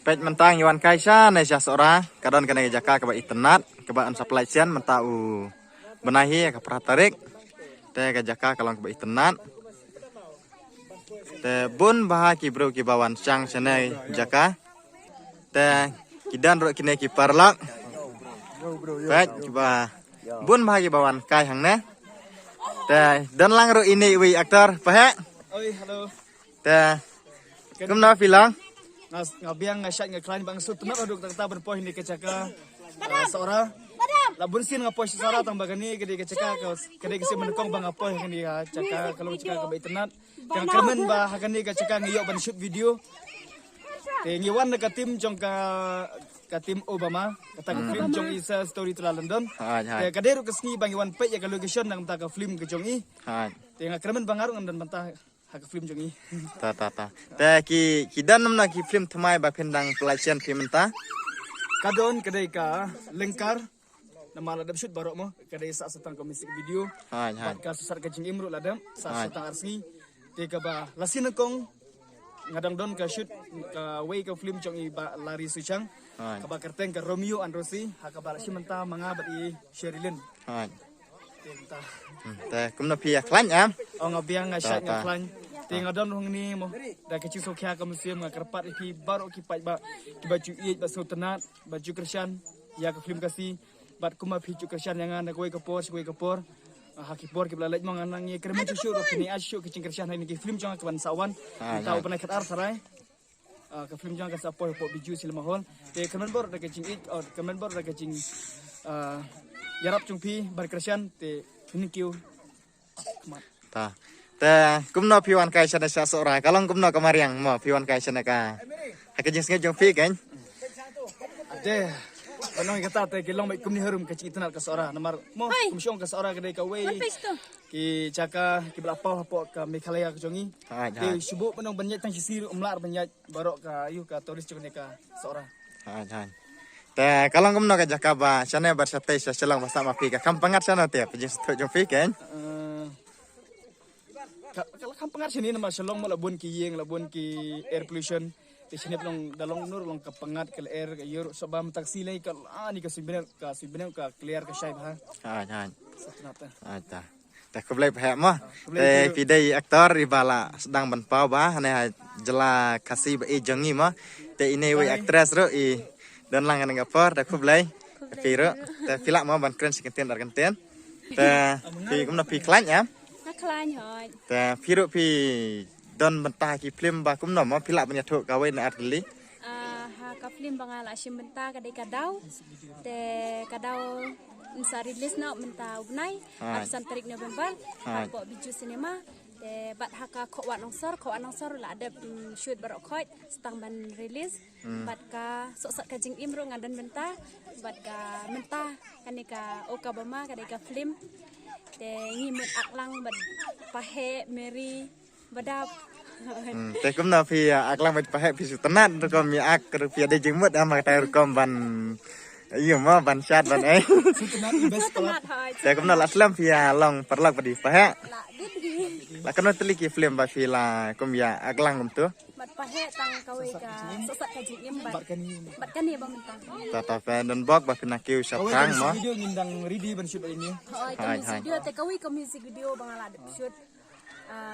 pej mentang Iwan Kaisa na siya seorang kadon kena jaka ke internet ke supply chain mentau benahi ke pratarik te ke jaka kalau ke internet te bun bah ki bro ki bawan chang chene jaka te kidan ro kine ki parlak pej ki ba bun bah ki bawan kai hang ne te dan lang ro ini wi aktor pah oi halo te kumna pilang ngabiang ngasyat ngaklan bang su tunap aduk tak berpoh ini kecaka seorang labun sin ngapoh seorang tang bagani gede kecaka gede kesi menekong bang ngapoh gede kecaka kalau kecaka ke internet yang kemen bah gani kecaka ngiyok ban shoot video ngiwan ke tim jong ka tim Obama kata ke film jong isa story tela London kaderu kesni bang iwan pe ya ke location nang ta ke film ke jong i tengah kemen bang arung dan mentah hak film jong i ta te ki dan namna ki film thmai ba pendang pelacian film ta kadon kedai ka lengkar nama ladam shoot barok mo kedai sa setang komisi video ka susar ka jing imru ladam sa setang arsni te ka ba lasin kong ngadang don ka shoot ka way ka film jong i ba lari suchang ka ba kerteng ka Romeo and Rosie hak ba si menta manga ba i Sherilyn te kumna pi aklan am ngabiang ngasyat ngaklan tengah don hong ni mo da kecil sokya ka museum ngakarpat ki baro ki pai ba ki baju i ba sultanat baju Kristen ya ka film kasi bat kuma pi ju Kristen yang ana koi kapor hakipor ki belalaj mo nganang ye kremen chu ro kini asyu ki Kristen ni ki film jang kawan sawan tau pernah kat ar sarai ka film jang ka sapor po biju silmahol te kemen bor da kecing i kemen bor da kecing yarap chung pi bar Kristen te thank you ta te kumno piwan kai sana sa sora kalong kumno kamariang mo piwan kai sana ka hakajing snge jong pi kan ade anong kata te kilong mai kumni harum ka citna ka sora namar mo kumsyong ka sora ka dei ka wei ki caka ki belapau po ka Meghalaya ka jongi te subu penong banyat tang sisir umlar banyat barok ka ayu ka turis jong ka sora te kalong kumno ka jaka ba sana bersatai sa selang basa mapi ka kampangat sana te pejing sto jong pi kan kalau kampangat sini nama selong malabun ki yeng labun ki air pollution di sini pelong dalong nur long kapangat ke air ke yur sebab taksi lagi ke ni ke sibinen ka clear ke syai ha ta ta kublai phe mo te pidai aktor ibala sedang benpau ba ne jela kasih ba e jangi mo te ini we actress ro i dan lang ngan ngapor ta kublai piro te pilak mo ban kren sikenten argenten te pi kumna pi klan ya klan hoi te piro pi don bentah ki film ba kumno mo pilak banya thuk ka we na artli ha ka film bangala sim benta kadai kadau te kadau insa release na menta ubnai absan tarik November po biju cinema te bat haka ko anongsor la ada shoot barok khoi stang ban release bat ka sok ka jing imro ngadan benta bat ka menta kanika okabama kadai ka film te ngimut aklang bad pahe Mary badap te kumna pi aklang bad pahe pi sutanat ko mi ak ru pi de jengmut ama ta kom ban iyo ma ban chat ban ai te kumna la slam pi long perlak badi pahe la kana teli ki film ba pi la kom ya aklang kum tu bat pahe tang kawe ka sok ka jing im bat kan ni ba mentang ta fa don bok ba pina kiu sapang mo video ngindang ridi ban shoot ini video te kawi ka music video bangala de shoot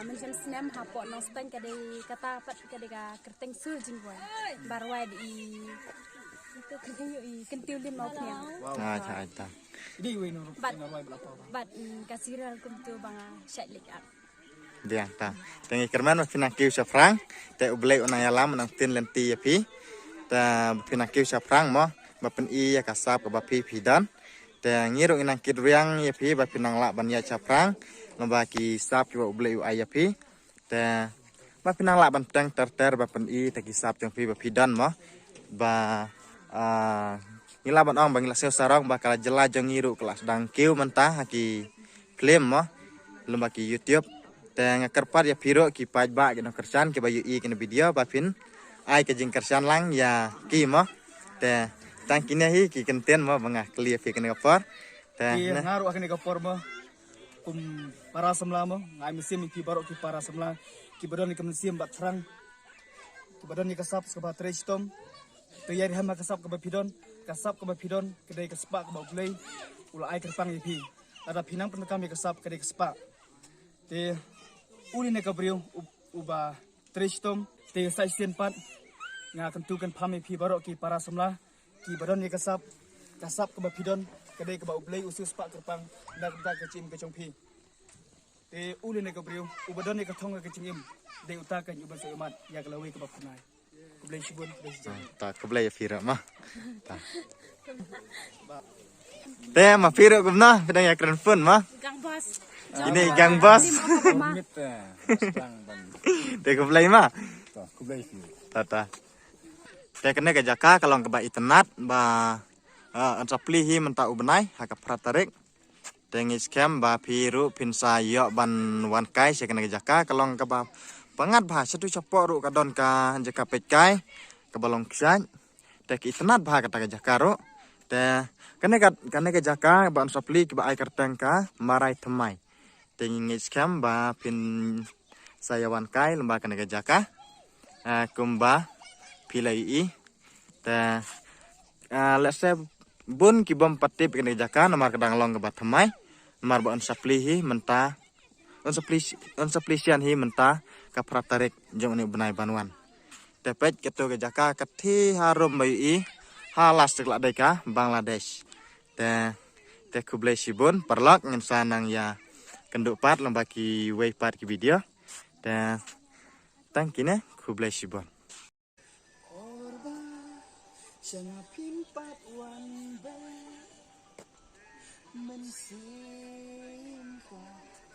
mention snam hapo no stand ka dei kata pat ka dei ka kerteng sur jing boy barwai di itu kedio i kentiu lim mau pnya ta di we no bat kasiral kum tu banga shat lik up dia ta tengi kerman pina kiu sapang te ublei ona yalam nang tin lenti ya pi ta pina kiu sapang mo ba pen i ya kasap ka ba pi dan te ngiru inang kidriang ya pi ba pinang la ban ya sapang lomba ki sap ki ba ublei ai ya pi te ba pinang la ban tang ter ba pen i ta ki sap jang pi ba dan mo ba ngila ban ong bang la sarong ba kala jela jang ngiru kelas dang kiu mentah ki film mo lomba ki YouTube te ngakarpat ya piro ki paj ba ki no kersan ki ba yu i ki no video ba pin ai ke jing kersan lang ya ki mo te tang kini hi ki kenten mo banga clear fi kene kapor te ngaru akene kapor mo para semla mo ngai mesin ki barok ki para semla ki badon ki mesin bat serang badan ni kasap ke ba trestom tu yari hama kasap ke ba pidon kedai kesepak ke ba ulai ulai kerpang ipi ada pinang pun kami kasap kedai kesepak te uli ne kabriu uba trestom te sai sien pat nga kentukan pami pi barok ki para semla ki badan ni kasap ke ba pidon kedai ke ba ulai usus pak kerpang dak dak kecim kecong pi te uli ne kabriu ubadan ni katong ke cingim de utakan uban seumat ya kalawi ke ba kunai kublai sibun ta kublai fira mah te ma fira gumna pedang ya keren pun mah Gang bos. ini gang bos te kublai mah tata te kene ke jaka kalau ke ba itenat ba ansapli hi menta ubnai haka pratarik tengis kem ba piru pinsa yo ban wan kai se kene ke jaka kalau ke ba pangat ba satu capok ru kadon ka jaka pekai ke balong ksan te ki itenat ba kata ke jaka ru te kene ke jaka ba ansapli ke ba ai karteng ka marai temai tengis kem ba pin sayawan kai lemba kene ke jaka kumba pilai i te let's say bun ki bom patip kene jaka nomor kadang long ke batamai nomor ba ansapli hi menta ansapli sian hi menta ka pratarik jong ni benai banwan tepet ketu ke jaka kathi harum bai i halas tekla deka Bangladesh te kublai sibun perlok ngen sanang ya kenduk pat lomba ki way pat ki video te tangkine kublai sibun Jangan pimpat wan ba mensimpan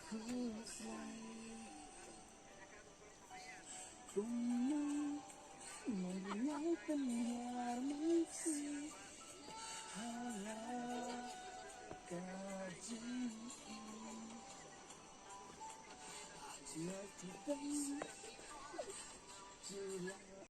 husai kumno mengenal penyiar masih halal kaji jatuh